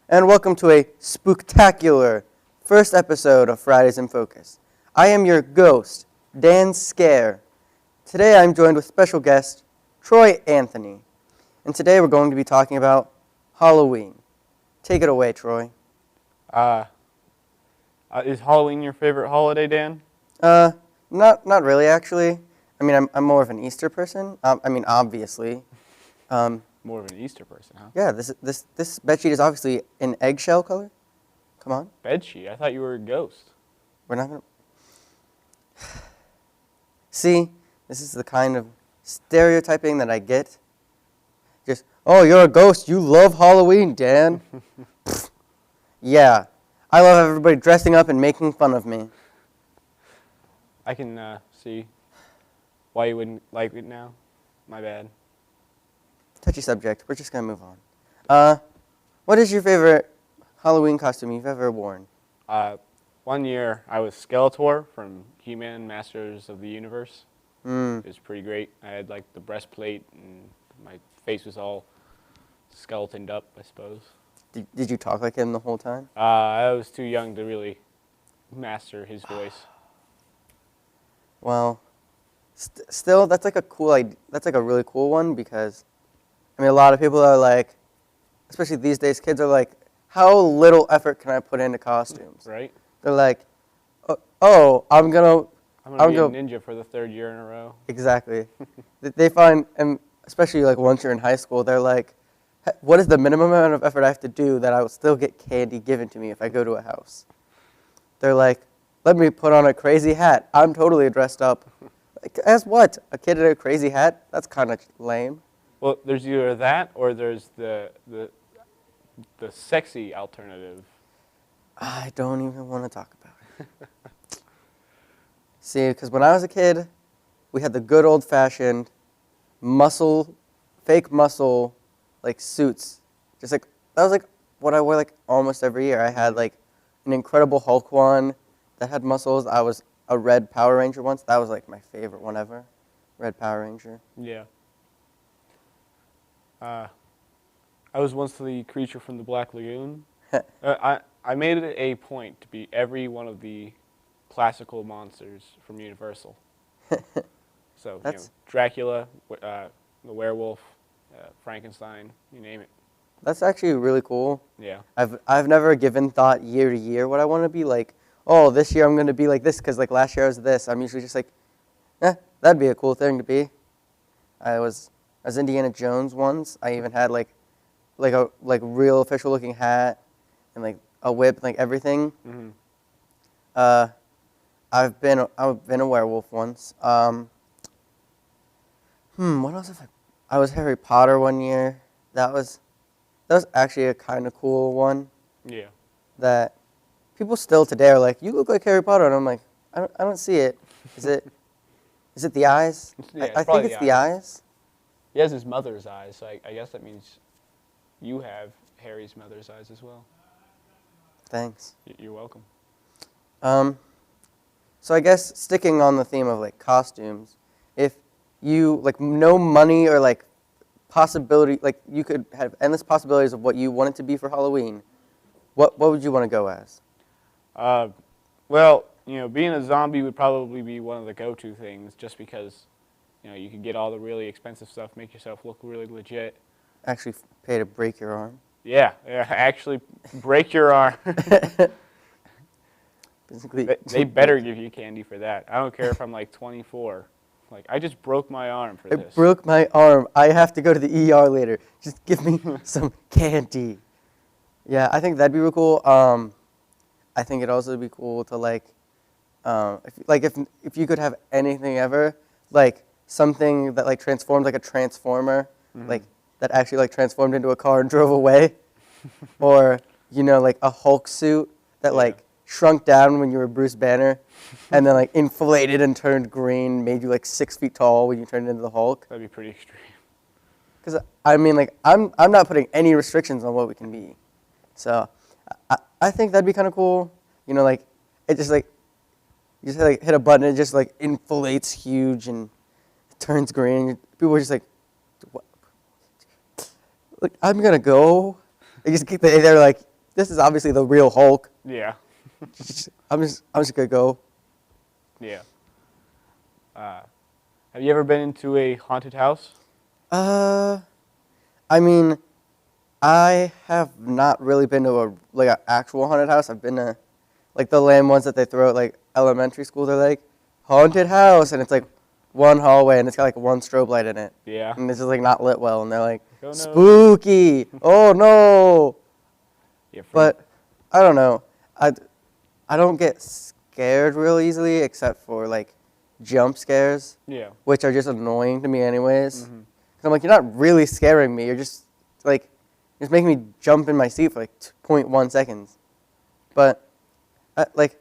and welcome to a spooktacular first episode of Fridays in Focus. I am your ghost, Dan Scare. Today I'm joined with special guest, Troy Anthony. And today we're going to be talking about Halloween. Take it away, Troy. Is Halloween your favorite holiday, Dan? Not really, actually. I mean, I'm more of an Easter person. Obviously. More of an Easter person, huh? Yeah, this bedsheet is obviously an eggshell color. Come on. Bedsheet? I thought you were a ghost. We're not going to... See, this is the kind of stereotyping that I get. Just, oh, you're a ghost. You love Halloween, Dan. Yeah. I love everybody dressing up and making fun of me. I can see why you wouldn't like it now. My bad. Touchy subject. We're just going to move on. What is your favorite Halloween costume you've ever worn? 1 year I was Skeletor from He-Man Masters of the Universe. It was pretty great. I had like the breastplate and my face was all skeletoned up, I suppose. Did you talk like him the whole time? I was too young to really master his voice. Well, still, that's like a cool idea. That's like a really cool one because, I mean, a lot of people are like, especially these days, kids are like, how little effort can I put into costumes? Right. They're like, oh, I'm gonna be a ninja for the third year in a row. Exactly. They find, and especially like once you're in high school, they're like, what is the minimum amount of effort I have to do that I will still get candy given to me if I go to a house? They're like, let me put on a crazy hat. I'm totally dressed up. Like, as what? A kid in a crazy hat? That's kind of lame. Well, there's either that or there's the sexy alternative. I don't even want to talk about it. See, because when I was a kid, we had the good old-fashioned fake muscle, like suits. Just like, that was like what I wore like almost every year. I had like an Incredible Hulk one that had muscles. I was a Red Power Ranger once. That was like my favorite one ever. Red Power Ranger. Yeah. I was once the creature from the Black Lagoon. I made it a point to be every one of the classical monsters from Universal. So, Dracula, the werewolf, Frankenstein, you name it. That's actually really cool. Yeah. I've never given thought year to year what I want to be like. Oh, this year I'm going to be like this because like last year I was this. I'm usually just like, that'd be a cool thing to be. I was Indiana Jones once. I even had like a real official looking hat and like a whip, like everything. Mm-hmm. I've been a werewolf once. What else have I was Harry Potter one year. That was actually a kind of cool one. Yeah. That people still today are like, you look like Harry Potter, and I'm like, I don't see it. Is it the eyes? Yeah, I think it's the eyes. He has his mother's eyes, so I guess that means you have Harry's mother's eyes as well. Thanks. You're welcome. So I guess sticking on the theme of like costumes, if you like no money or like possibility, like you could have endless possibilities of what you want it to be for Halloween, what would you want to go as? Well, being a zombie would probably be one of the go-to things, just because, you can get all the really expensive stuff, make yourself look really legit. Actually pay to break your arm. Yeah, actually break your arm. Basically, they better give you candy for that. I don't care if I'm like 24. Like, I just broke my arm for this. I broke my arm. I have to go to the ER later. Just give me some candy. Yeah, I think that'd be real cool. I think it'd also be cool to if you could have anything ever, like something that like transformed like a transformer, like that actually like transformed into a car and drove away, or like a Hulk suit that like shrunk down when you were Bruce Banner, and then like inflated and turned green, made you like 6 feet tall when you turned into the Hulk. That'd be pretty extreme. Because I mean, like I'm not putting any restrictions on what we can be, so I think that'd be kind of cool. Like it just like you just like hit a button, and it just like inflates huge and turns green. People are just like, what? Look, I'm gonna go. They're like, this is obviously the real Hulk. Yeah. I'm just gonna go. Yeah. Have you ever been into a haunted house? I mean, I have not really been to a like an actual haunted house. I've been to like the lame ones that they throw at like elementary school. They're like haunted house, and it's like one hallway, and it's got like one strobe light in it, Yeah. and it's just like not lit well, and they're like Oh, no. spooky. Oh no! Yeah. But I don't know. I don't get scared real easily, except for like jump scares, yeah. which are just annoying to me anyways. Mhm. Cause I'm like, you're not really scaring me. You're just like, just making me jump in my seat for like 0.1 seconds. But like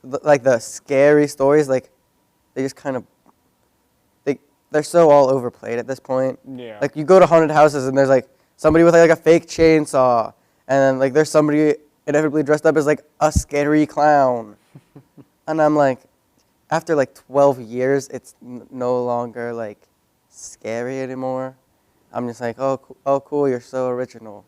the scary stories, like they just kind of they're so all overplayed at this point. Yeah. Like you go to haunted houses and there's like somebody with like a fake chainsaw, and then like there's somebody inevitably dressed up as like a scary clown, and I'm like, after like 12 years, it's no longer like scary anymore. I'm just like, oh, cool, you're so original.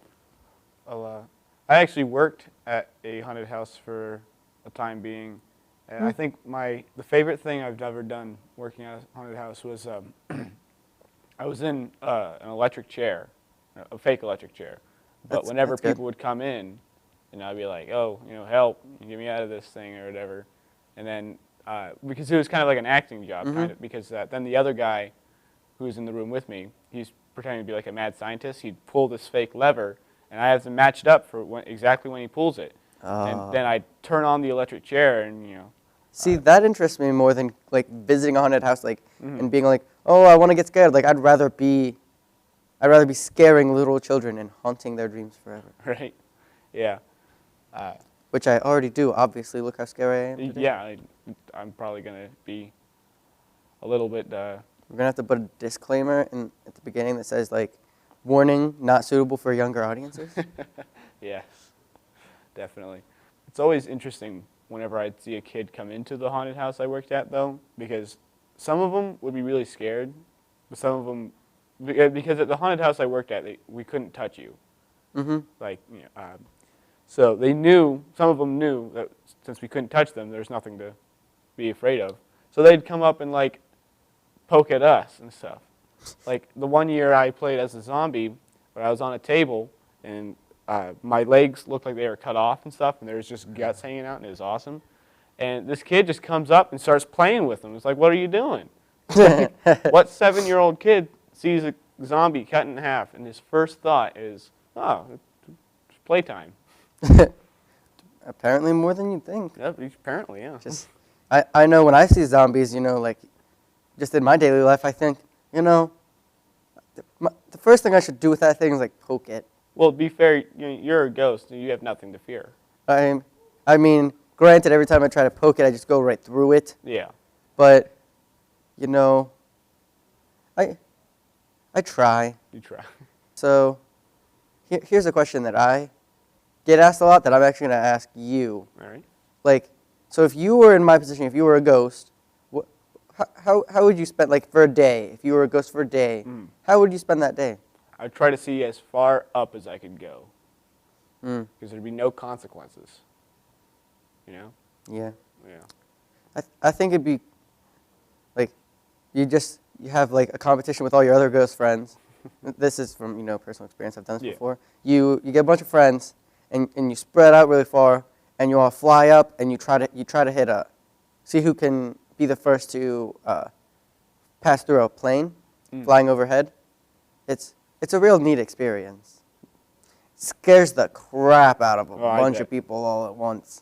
I actually worked at a haunted house for a time being, and I think the favorite thing I've ever done working at a haunted house was I was in an electric chair, a fake electric chair, but whenever people would come in, and I'd be like, oh, help, get me out of this thing or whatever, and then because it was kind of like an acting job, kind of, because then the other guy who was in the room with me, he's pretending to be like a mad scientist. He'd pull this fake lever, and I have to match it up for exactly when he pulls it. And then I'd turn on the electric chair, and See, that interests me more than like visiting a haunted house, like and being like, oh, I want to get scared. Like I'd rather be scaring little children and haunting their dreams forever. Right? Yeah. Which I already do. Obviously, look how scary I am today. Yeah, I'm probably gonna be a little bit. We're gonna have to put a disclaimer at the beginning that says like, warning, not suitable for younger audiences. Yes, definitely. It's always interesting whenever I'd see a kid come into the haunted house I worked at, though, because some of them would be really scared, but some of them, because at the haunted house I worked at, we couldn't touch you. Like, so they knew, some of them knew that since we couldn't touch them, there's nothing to be afraid of. So they'd come up and like poke at us and stuff. Like the one year I played as a zombie, where I was on a table and my legs looked like they were cut off and stuff, and there was just guts hanging out, and it was awesome. And this kid just comes up and starts playing with them. It's like, what are you doing? Like, what 7-year-old kid sees a zombie cut in half, and his first thought is, oh, it's playtime. Apparently more than you'd think. Yep, apparently, yeah. Just, I know when I see zombies, like, just in my daily life, I think, the first thing I should do with that thing is like poke it. Well, to be fair, you're a ghost, and you have nothing to fear. I mean, granted, every time I try to poke it, I just go right through it. Yeah. But, I try. You try. So, here's a question that I get asked a lot that I'm actually going to ask you. All right. Like, so if you were in my position, if you were a ghost, how would you spend, like, for a day, if you were a ghost for a day, how would you spend that day? I'd try to see as far up as I could go. Because there'd be no consequences. Yeah. Yeah. I think it'd be, like, you have, like, a competition with all your other ghost friends. This is from, personal experience. I've done this before. You get a bunch of friends, and you spread out really far, and you all fly up, and you try to hit see who can be the first to pass through a plane flying overhead. It's a real neat experience. It scares the crap out of a bunch of people all at once.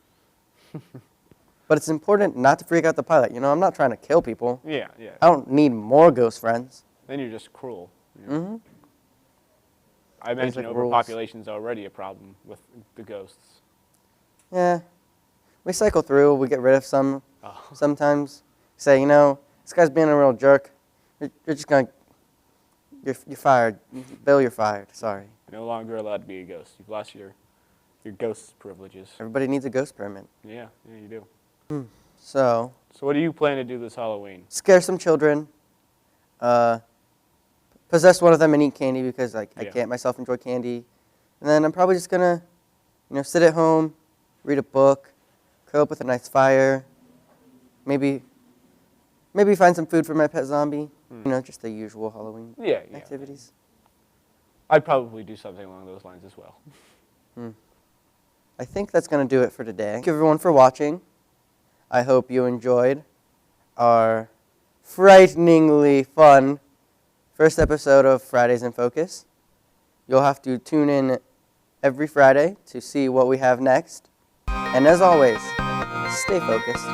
But it's important not to freak out the pilot. I'm not trying to kill people. Yeah. I don't need more ghost friends. Then you're just cruel. I Basic mentioned overpopulation's already a problem with the ghosts. Yeah. We cycle through. We get rid of some sometimes. Say, this guy's being a real jerk. You're just going to... You're fired. Bill, you're fired. Sorry. You're no longer allowed to be a ghost. You've lost your ghost privileges. Everybody needs a ghost permit. Yeah, you do. So what do you plan to do this Halloween? Scare some children. Possess one of them and eat candy because I can't myself enjoy candy. And then I'm probably just going to, sit at home, read a book, curl up with a nice fire, maybe find some food for my pet zombie. Just the usual Halloween Yeah. activities. I'd probably do something along those lines as well. I think that's going to do it for today. Thank you everyone for watching. I hope you enjoyed our frighteningly fun first episode of Fridays in Focus. You'll have to tune in every Friday to see what we have next. And as always, stay focused.